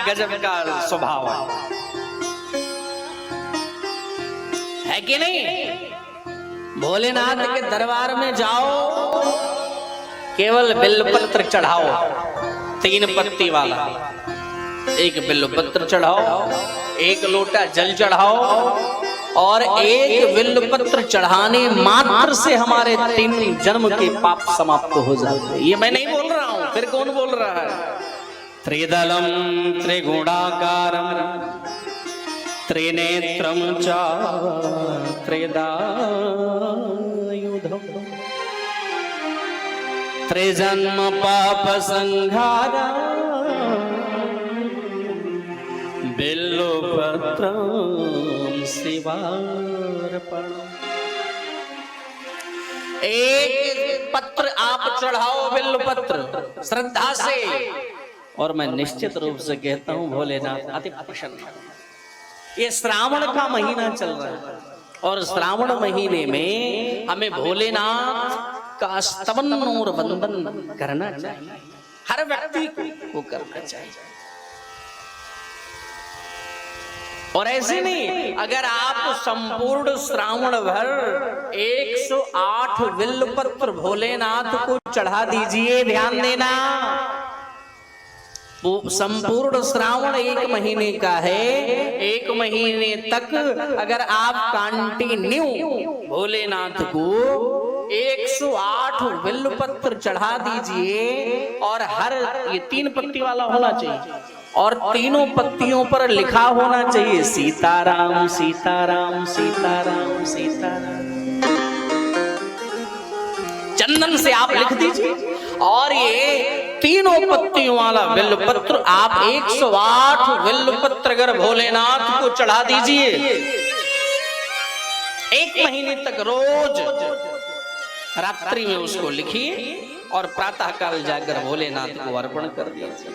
गजब का स्वभाव है कि नहीं? भोलेनाथ के दरबार में जाओ, केवल बिल्वपत्र चढ़ाओ, 3 पत्ती वाला, एक बिल्वपत्र चढ़ाओ, 1 लोटा जल चढ़ाओ, और 1 बिल्वपत्र चढ़ाने मात्र से हमारे 3 जन्म के पाप समाप्त हो जाते। ये मैं नहीं बोल रहा हूं, फिर कौन बोल रहा है? त्रिदलम त्रिगुणाकारम त्रिनेत्रम च त्रिदायुधम त्रिजन्म पाप संहारा बिल्वपत्रम शिवार्पणम। एक पत्र आप चढ़ाओ, बिल्वपत्र श्रद्धा से, और मैं निश्चित रूप से कहता हूं भोलेनाथ अति प्रसन्न। ये श्रावण का महीना चल रहा है, और श्रावण महीने में हमें भोलेनाथ का स्तवन और वंदन करना चाहिए, हर व्यक्ति को करना चाहिए। और ऐसे नहीं, अगर आप संपूर्ण श्रावण भर 108 बिल्वपत्र भोलेनाथ को चढ़ा दीजिए, ध्यान देना, संपूर्ण श्रावण 1 महीने का है, 1 महीने तक अगर आप कंटिन्यू भोलेनाथ को 108 बिल्वपत्र चढ़ा दीजिए, और हर ये 3 पत्ती वाला होना चाहिए, और तीनों पत्तियों पर लिखा होना चाहिए सीताराम सीताराम सीताराम सीताराम। चंदन से आप लिख दीजिए, और ये तीनों पत्तियों वाला बिल्वपत्र आप 108 बिल्वपत्र अगर भोलेनाथ को चढ़ा दीजिए, 1 महीने तक रोज रात्रि में उसको लिखिए, और प्रातः काल जाकर भोलेनाथ को अर्पण कर दीजिए।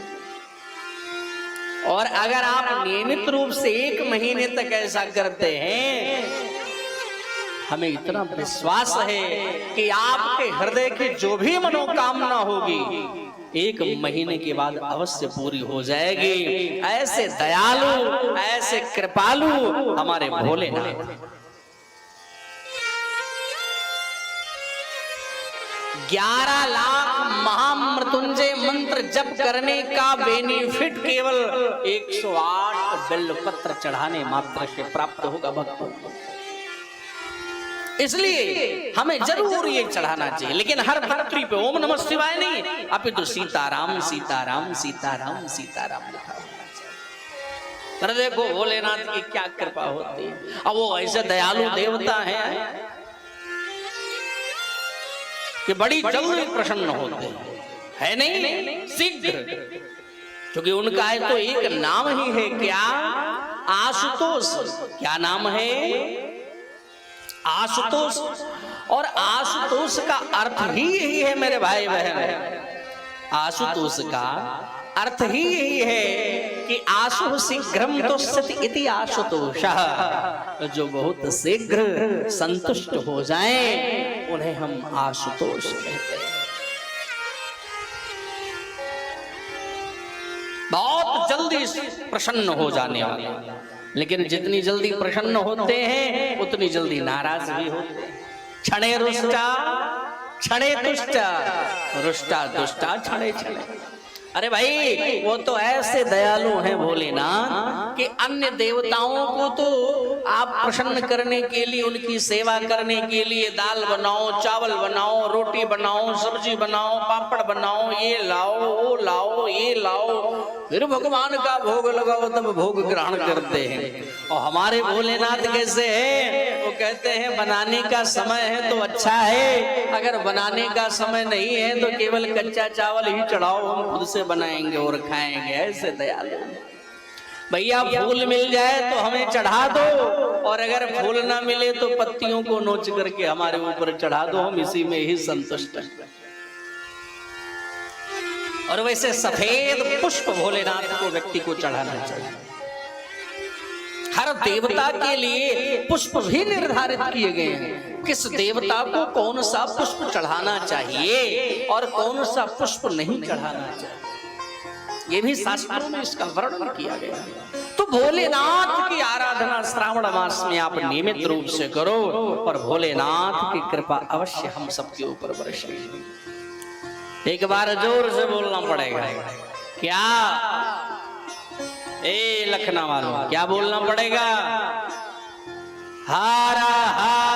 और अगर आप नियमित रूप से 1 महीने तक ऐसा करते हैं, हमें इतना विश्वास है कि आपके हृदय की जो भी मनोकामना होगी 1 महीने के बाद अवश्य पूरी हो जाएगी। ऐसे दयालु, ऐसे कृपालु हमारे भोलेनाथ। 11 लाख महामृत्युंजय मंत्र जप करने का बेनिफिट केवल 108 बिल्वपत्र चढ़ाने मात्र से प्राप्त होगा भक्तों। इसलिए हमें जरूर ये चढ़ाना चाहिए, लेकिन हर पत्री पे ओम नमः शिवाय नहीं, अपितु सीताराम सीताराम सीताराम सीताराम लिखा होना चाहिए। पर देखो भोलेनाथ की क्या कृपा होती है। अब वो ऐसे दयालु देवता हैं कि बड़ी जल्दी प्रसन्न होते है नहीं, शीघ्र, क्योंकि उनका है तो एक नाम ही है, क्या? आशुतोष। क्या नाम है? आशुतोष। और आशुतोष का अर्थ ही यही है मेरे भाई बहन, आशुतोष का अर्थ ही यही है कि आशु शीघ्रम तुष्यति इति आशुतोषः, जो बहुत शीघ्र संतुष्ट हो जाएं उन्हें हम आशुतोष कहते हैं। बहुत जल्दी प्रसन्न हो जाने वाले, लेकिन जितनी जल्दी प्रसन्न होते हैं उतनी जल्दी नाराज भी होते हैं। क्षणे रुष्टा क्षणे तुष्टा, रुष्टा दुष्टा क्षणे क्षणे। अरे भाई, वो तो ऐसे दयालु हैं भोलेनाथ कि अन्य देवताओं को तो आप प्रसन्न करने के लिए, उनकी सेवा करने के लिए दाल बनाओ, चावल बनाओ, रोटी बनाओ, सब्जी बनाओ, पापड़ बनाओ, ये लाओ वो लाओ ये लाओ, फिर भगवान का भोग लगाओ तब भोग ग्रहण करते हैं। और हमारे भोलेनाथ कैसे हैं? वो कहते हैं बनाने का समय है तो अच्छा है, अगर बनाने का समय नहीं है तो केवल कच्चा चावल ही चढ़ाओ, हम खुद से बनाएंगे और खाएंगे। ऐसे दयालु भैया, फूल मिल जाए तो हमें चढ़ा दो, और अगर फूल ना मिले तो पत्तियों को नोच करके हमारे ऊपर चढ़ा दो, हम इसी में ही संतुष्ट हैं। और वैसे सफेद पुष्प भोलेनाथ को व्यक्ति को चढ़ाना चाहिए। हर देवता के लिए पुष्प भी निर्धारित किए गए हैं, किस देवता को कौन सा पुष्प चढ़ाना चाहिए और कौन सा पुष्प नहीं चढ़ाना चाहिए। ये भी शास्त्रों में इसका वर्णन किया गया है। तो भोलेनाथ की आराधना श्रावण मास में आप नियमित रूप से करो और भोलेनाथ की कृपा अवश्य हम सबके ऊपर बरसेगी। एक बार जोर से बोलना पड़ेगा। क्या ए लखनऊ वालों, क्या बोलना पड़ेगा? हारा हारा